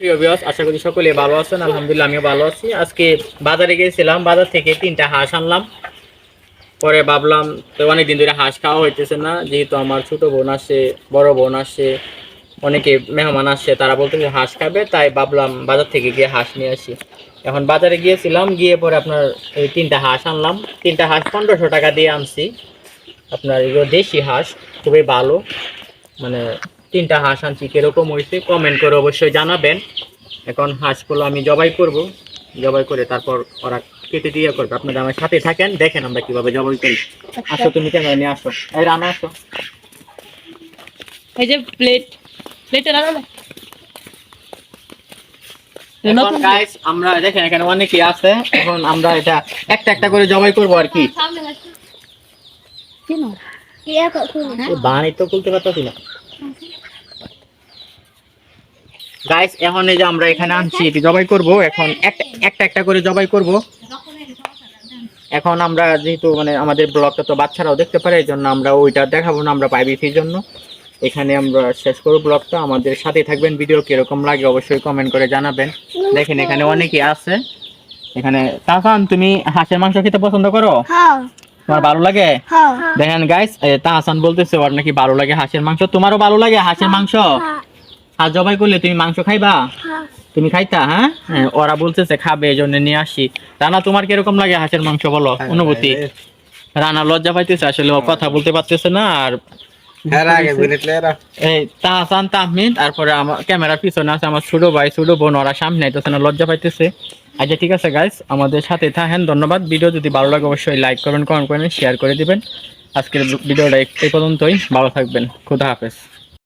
প্রিয় ভিউয়ার্স, আশা করি সকলে ভালো আছেন। আলহামদুলিল্লাহ আমিও ভালো আছি। আজকে বাজারে গিয়েছিলাম, বাজার থেকে 3টা হাঁস আনলাম। পরে ভাবলাম তো অনেকদিন ধরে হাঁস খাওয়া হইতেছে না, যেহেতু আমার ছোট বোন আসে, বড় বোন আসে, অনেকে মেহমান আসে, তারা বলতেছে হাঁস খাবে, তাই ভাবলাম বাজার থেকে গিয়ে হাঁস নিয়ে আসি। এখন বাজারে গিয়েছিলাম, গিয়ে পরে আপনার এই 3টা হাঁস আনলাম। 3টা হাঁস 1500 টাকা দিয়ে আনছি। আপনার এগুলো দেশি হাঁস, খুবই ভালো। মানে 3টা হাঁস আনছি, কিরকম হয়েছে কমেন্ট করে অবশ্যই জানাবেন। এখন হাঁসগুলো আমি জবাই করব, জবাই করে তারপর ওরা কেটে দিয়ে করবে। আপনারা আমার সাথে থাকেন, দেখেন আমরা কিভাবে জবাই করি। আসো, তুমি ক্যামেরা নিয়ে আসো, এই রানা আসো। এই যে প্লেটে লাগালে এখন গাইস আমরা দেখেন এখানে অনেকেই আছে। এখন আমরা এটা একটা একটা করে জবাই করব আর কি। বানি তো খুলতে পারতাছি না গাইস। এখন এই যে আমরা এখানে আনছি, এটি জবাই করব। এখন একটা একটা করে জবাই করব। এখন আমরা যেহেতু মানে আমাদের ব্লগটা তো বাচ্চারাও দেখতে পারে, এই জন্য আমরা ওইটা দেখাবো না, আমরা প্রাইভেসির জন্য এখানে আমরা শেষ করব ব্লগটা। আমাদের সাথে থাকবেন, ভিডিও কিরকম লাগে অবশ্যই কমেন্ট করে জানাবেন। দেখেন এখানে অনেকেই আছে। এখানে তাহসান, তুমি হাঁসের মাংস খেতে পছন্দ করো? তোমার ভালো লাগে? দেখেন গাইস, তাহসান বলতেছে ওর নাকি ভালো লাগে হাঁসের মাংস। তোমারও ভালো লাগে হাঁসের মাংস? হাঁস জবাই করলে তুমি মাংস খাইবা? তুমি খাইতা? হ্যাঁ, ওরা বলতেছে খাবে, এই জন্য নিয়ে আসি। রানা, তোমার কিরকম লাগে হাঁসের মাংস, বলো অনুভূতি। রানা লজ্জা পাইতেছে, আসলে ও কথা বলতে পারতেছে না। আর এই তাহসান, তাহমিদ, তারপরে আমার ক্যামেরার পিছনে আছে আমার ছোট ভাই, ছোট বোন, ওরা সামনে আইতেছে না, লজ্জা পাইতেছে। আচ্ছা ঠিক আছে গাইস, আমাদের সাথে থাকেন। ধন্যবাদ। ভিডিও যদি ভালো লাগে অবশ্যই লাইক করবেন, কমেন্ট করবেন, শেয়ার করে দিবেন। আজকের ভিডিওটা এই পর্যন্তই। ভালো থাকবেন। খুদা হাফেজ।